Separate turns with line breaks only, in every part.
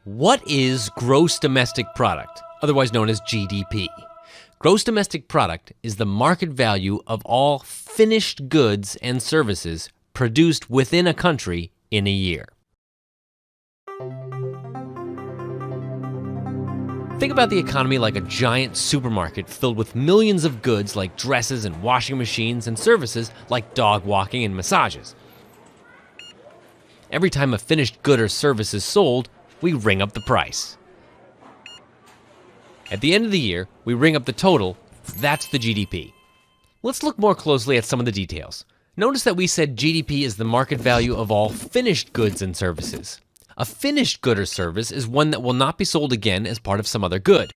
What is gross domestic product, otherwise known as GDP? Gross domestic product is the market value of all finished goods and services produced within a country in a year. Think about the economy like a giant supermarket filled with millions of goods like dresses and washing machines and services like dog walking and massages. Every time a finished good or service is sold, we ring up the price. At the end of the year, we ring up the total. That's the GDP. Let's look more closely at some of the details. Notice that we said GDP is the market value of all finished goods and services. A finished good or service is one that will not be sold again as part of some other good.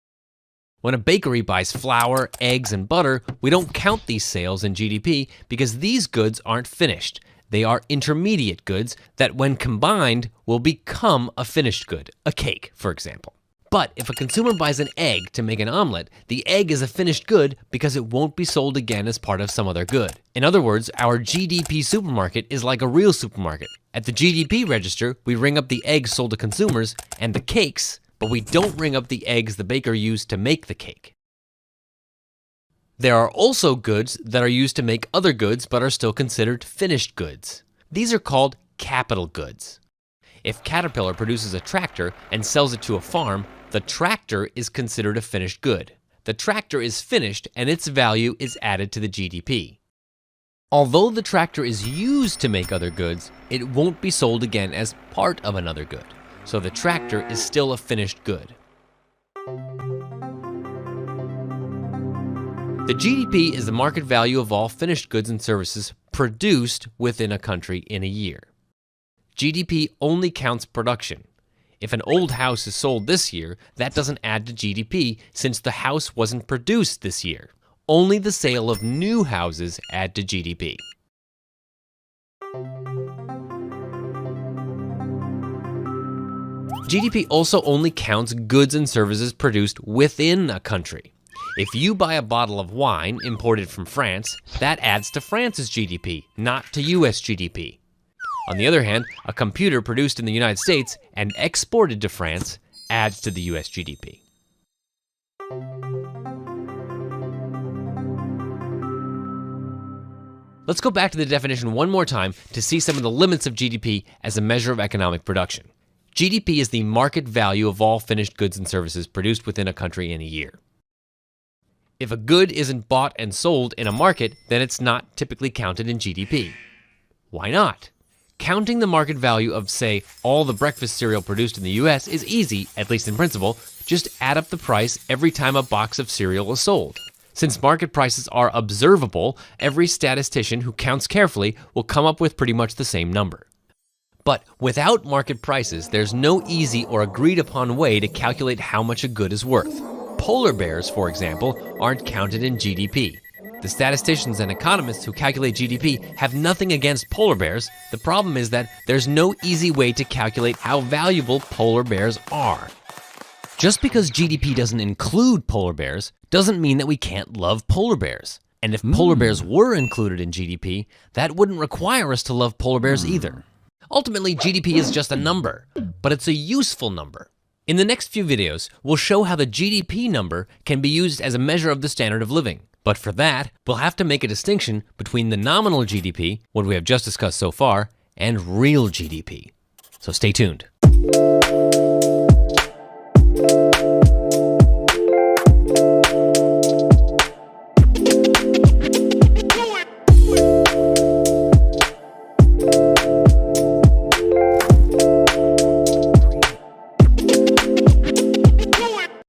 When a bakery buys flour, eggs, and butter, we don't count these sales in GDP because these goods aren't finished. They are intermediate goods that, when combined, will become a finished good, a cake, for example. But if a consumer buys an egg to make an omelet, the egg is a finished good because it won't be sold again as part of some other good. In other words, our GDP supermarket is like a real supermarket. At the GDP register, we ring up the eggs sold to consumers and the cakes, but we don't ring up the eggs the baker used to make the cake. There are also goods that are used to make other goods but are still considered finished goods. These are called capital goods. If Caterpillar produces a tractor and sells it to a farm, the tractor is considered a finished good. The tractor is finished and its value is added to the GDP. Although the tractor is used to make other goods, it won't be sold again as part of another good. So the tractor is still a finished good. The GDP is the market value of all finished goods and services produced within a country in a year. GDP only counts production. If an old house is sold this year, that doesn't add to GDP since the house wasn't produced this year. Only the sale of new houses add to GDP. GDP also only counts goods and services produced within a country. If you buy a bottle of wine imported from France, that adds to France's GDP, not to US GDP. On the other hand, a computer produced in the United States and exported to France adds to the US GDP. Let's go back to the definition one more time to see some of the limits of GDP as a measure of economic production. GDP is the market value of all finished goods and services produced within a country in a year. If a good isn't bought and sold in a market, then it's not typically counted in GDP. Why not? Counting the market value of, say, all the breakfast cereal produced in the US is easy, at least in principle. Just add up the price every time a box of cereal is sold. Since market prices are observable, every statistician who counts carefully will come up with pretty much the same number. But without market prices, there's no easy or agreed upon way to calculate how much a good is worth. Polar bears, for example, aren't counted in GDP. The statisticians and economists who calculate GDP have nothing against polar bears. The problem is that there's no easy way to calculate how valuable polar bears are. Just because GDP doesn't include polar bears doesn't mean that we can't love polar bears. And if polar bears were included in GDP, that wouldn't require us to love polar bears either. Ultimately, GDP is just a number, but it's a useful number. In the next few videos, we'll show how the GDP number can be used as a measure of the standard of living. But for that, we'll have to make a distinction between the nominal GDP, what we have just discussed so far, and real GDP. So stay tuned.